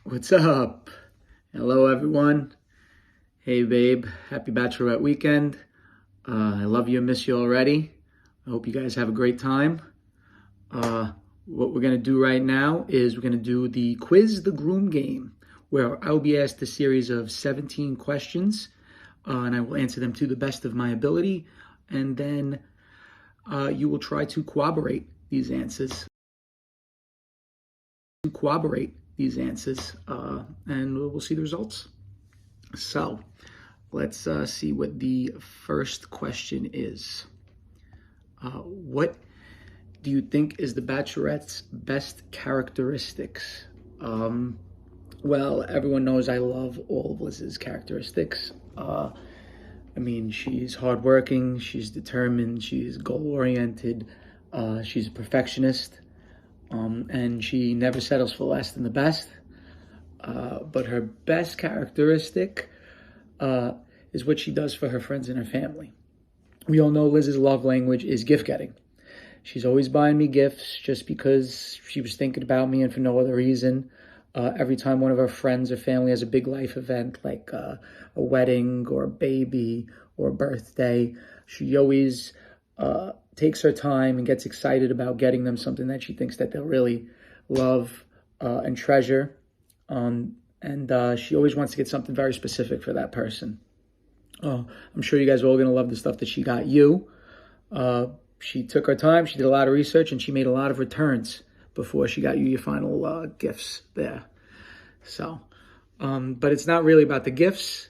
What's up? Hello, everyone. Hey, babe. Happy Bachelorette weekend. I love you and miss you already. I hope you guys have a great time. What we're going to do right now is we're going to do the Quiz the Groom game, where I'll be asked a series of 17 questions, and I will answer them to the best of my ability, and then you will try to corroborate these answers. And we'll see the results. So, let's see what the first question is. What do you think is the Bachelorette's best characteristics? Well, everyone knows I love all of Liz's characteristics. She's hardworking, she's determined, she's goal-oriented, she's a perfectionist, and she never settles for less than the best. But her best characteristic is what she does for her friends and her family. We all know Liz's love language is gift getting. She's always buying me gifts just because she was thinking about me and for no other reason. Every time one of her friends or family has a big life event like a wedding or a baby or a birthday, she always takes her time and gets excited about getting them something that she thinks that they'll really love and treasure. And she always wants to get something very specific for that person. I'm sure you guys are all going to love the stuff that she got you. She took her time, she did a lot of research, and she made a lot of returns before she got you your final gifts there. So, but it's not really about the gifts.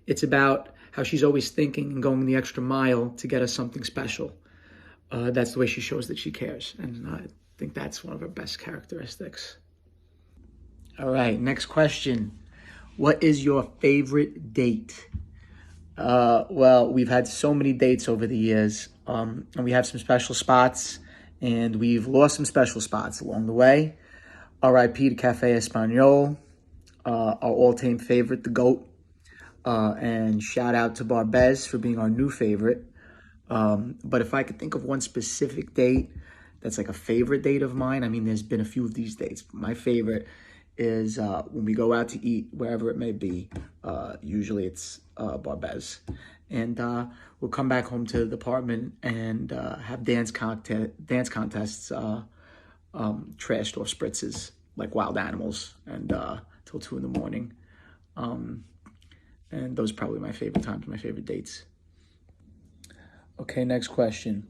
It's about how she's always thinking and going the extra mile to get us something special. That's the way she shows that she cares. And I think that's one of her best characteristics. All right, next question. What is your favorite date? Well, we've had so many dates over the years, and we have some special spots, and we've lost some special spots along the way. R.I.P. to Cafe Espanol, our all-time favorite, the GOAT, and shout out to Barbez for being our new favorite. But if I could think of one specific date that's like a favorite date of mine, there's been a few of these dates. My favorite is when we go out to eat, wherever it may be. Usually it's Barbez. And we'll come back home to the apartment and have dance contests, trash store spritzes like wild animals, and till 2 in the morning. And those are probably my favorite times, my favorite dates. Okay, next question.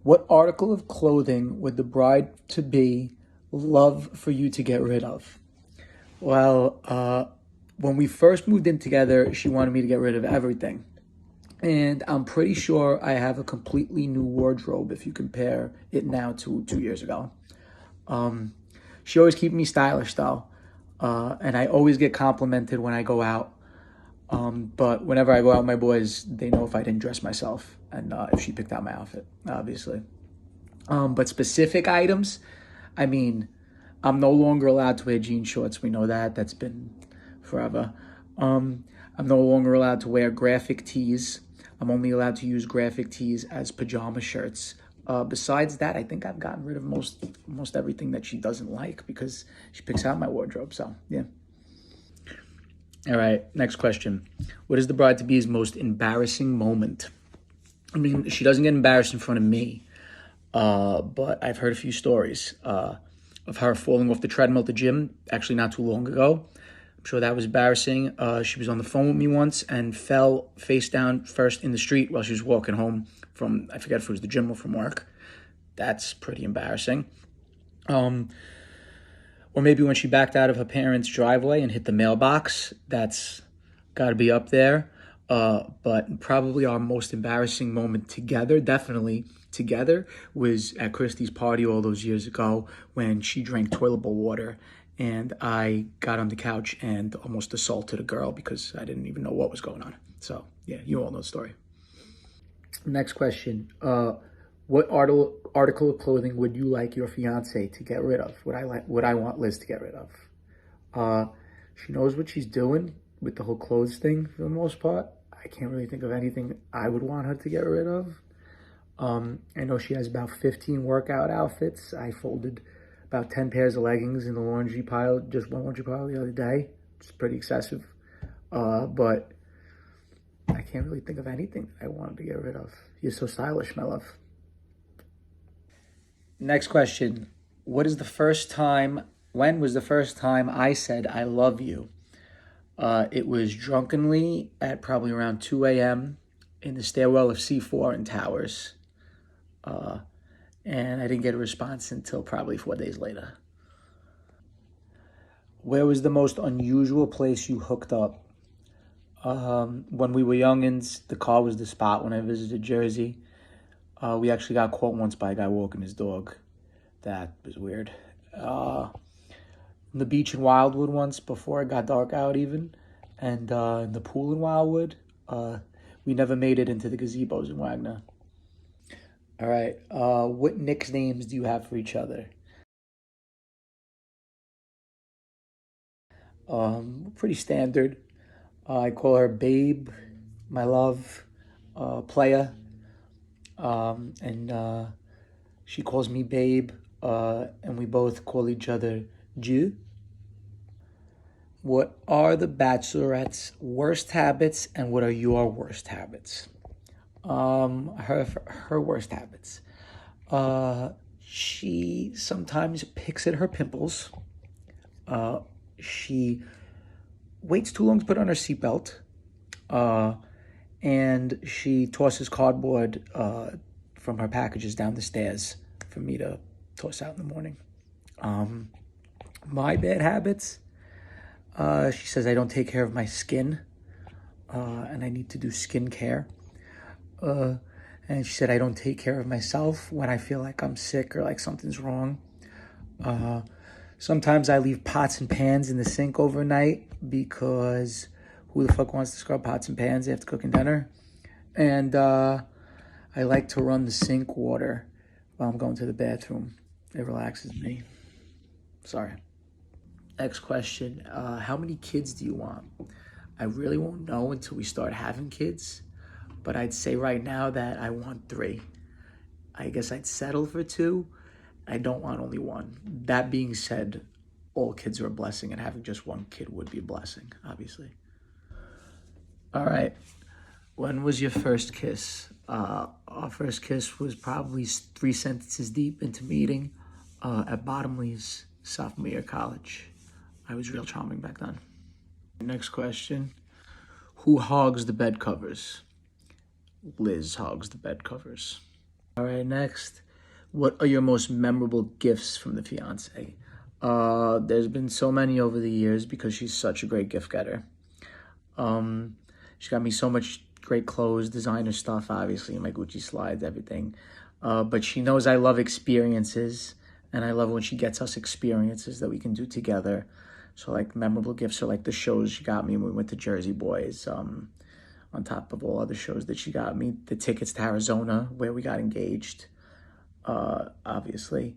What article of clothing would the bride-to-be love for you to get rid of? Well, when we first moved in together, she wanted me to get rid of everything. And I'm pretty sure I have a completely new wardrobe if you compare it now to 2 years ago. She always keeps me stylish though. And I always get complimented when I go out. But whenever I go out with my boys, they know if I didn't dress myself and if she picked out my outfit, obviously. But specific items, I'm no longer allowed to wear jean shorts. We know that. That's been forever. I'm no longer allowed to wear graphic tees. I'm only allowed to use graphic tees as pajama shirts. Besides that, I think I've gotten rid of most everything that she doesn't like because she picks out my wardrobe. So, yeah. All right, next question. What is the bride-to-be's most embarrassing moment? She doesn't get embarrassed in front of me, but I've heard a few stories of her falling off the treadmill at the gym, actually not too long ago. I'm sure that was embarrassing. She was on the phone with me once and fell face down first in the street while she was walking home from, I forget if it was the gym or from work. That's pretty embarrassing. Or maybe when she backed out of her parents' driveway and hit the mailbox. That's got to be up there. But probably our most embarrassing moment together, definitely together, was at Christy's party all those years ago when she drank toilet bowl water and I got on the couch and almost assaulted a girl because I didn't even know what was going on. So, yeah, you all know the story. Next question. What article of clothing would you like your fiance to get rid of? Would I want Liz to get rid of? She knows what she's doing with the whole clothes thing for the most part. I can't really think of anything I would want her to get rid of. I know she has about 15 workout outfits. I folded about 10 pairs of leggings in the laundry pile, just one laundry pile the other day. It's pretty excessive. But I can't really think of anything I wanted to get rid of. You're so stylish, my love. Next question. When was the first time I said I love you? It was drunkenly at probably around 2 a.m. in the stairwell of C4 in Towers. And I didn't get a response until probably 4 days later. Where was the most unusual place you hooked up? When we were youngins, the car was the spot when I visited Jersey. We actually got caught once by a guy walking his dog. That was weird. The beach in Wildwood once before it got dark out even. And in the pool in Wildwood. We never made it into the gazebos in Wagner. All right. What nicknames do you have for each other? Pretty standard. I call her Babe, my love, Playa. And she calls me Babe. And we both call each other Jew. What are the Bachelorette's worst habits, and what are your worst habits? Her worst habits. She sometimes picks at her pimples. She waits too long to put on her seatbelt. And she tosses cardboard from her packages down the stairs for me to toss out in the morning. My bad habits. She says I don't take care of my skin, and I need to do skin care. And she said I don't take care of myself when I feel like I'm sick or like something's wrong. Sometimes I leave pots and pans in the sink overnight because who the fuck wants to scrub pots and pans after cooking dinner? And I like to run the sink water while I'm going to the bathroom. It relaxes me. Sorry. Next question. How many kids do you want? I really won't know until we start having kids, but I'd say right now that I want 3. I guess I'd settle for 2. I don't want only 1. That being said, all kids are a blessing, and having just 1 kid would be a blessing, obviously. All right. When was your first kiss? Our first kiss was probably 3 sentences deep into meeting at Bottomley's sophomore year of college. I was real charming back then. Next question. Who hogs the bed covers? Liz hogs the bed covers. All right, next. What are your most memorable gifts from the fiance? There's been so many over the years because she's such a great gift getter. She got me so much great clothes, designer stuff, obviously, my Gucci slides, everything. But she knows I love experiences, and I love when she gets us experiences that we can do together. So like memorable gifts are like the shows she got me when we went to Jersey Boys, on top of all other shows that she got me. The tickets to Arizona where we got engaged, obviously.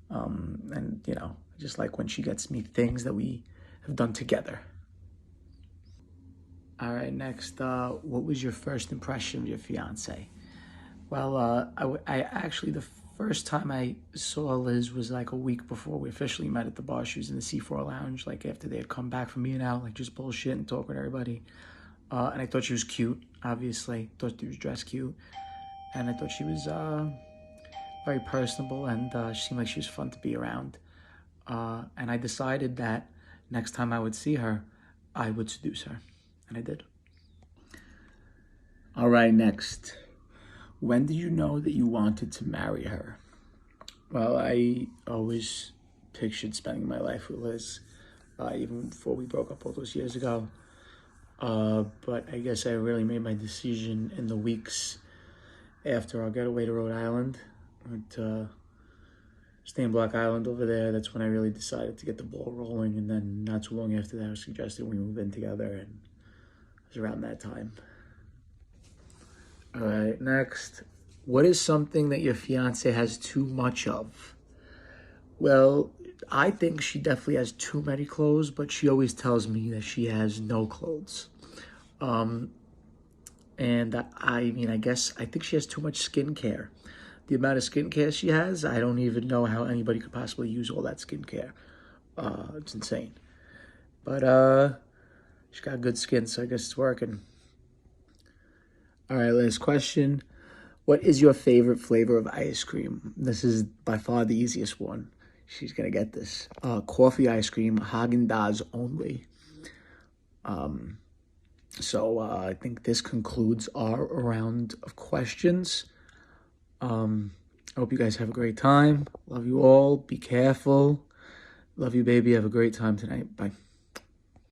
And, you know, just like when she gets me things that we have done together. All right, next, what was your first impression of your fiance? Well, I actually, the first time I saw Liz was like a week before we officially met at the bar. She was in the C4 lounge, like after they had come back from being out, like just bullshit and talk with everybody. And I thought she was cute, obviously. Thought she was dressed cute. And I thought she was very personable, and she seemed like she was fun to be around. And I decided that next time I would see her, I would seduce her. And I did. All right, next. When did you know that you wanted to marry her? Well, I always pictured spending my life with Liz, even before we broke up all those years ago. But I guess I really made my decision in the weeks after our getaway to Rhode Island. I went to stay in Block Island over there. That's when I really decided to get the ball rolling. And then not too long after that, I was suggested we move in together, and it was around that time. All right, next. What is something that your fiance has too much of? Well, I think she definitely has too many clothes, but she always tells me that she has no clothes. And I think she has too much skincare. the amount of skincare she has, I don't even know how anybody could possibly use all that skincare. It's insane. But she's got good skin, so I guess it's working. All right, last question. What is your favorite flavor of ice cream? This is by far the easiest one. She's going to get this. Coffee ice cream, Haagen-Dazs only. So I think this concludes our round of questions. I hope you guys have a great time. Love you all. Be careful. Love you, baby. Have a great time tonight. Bye.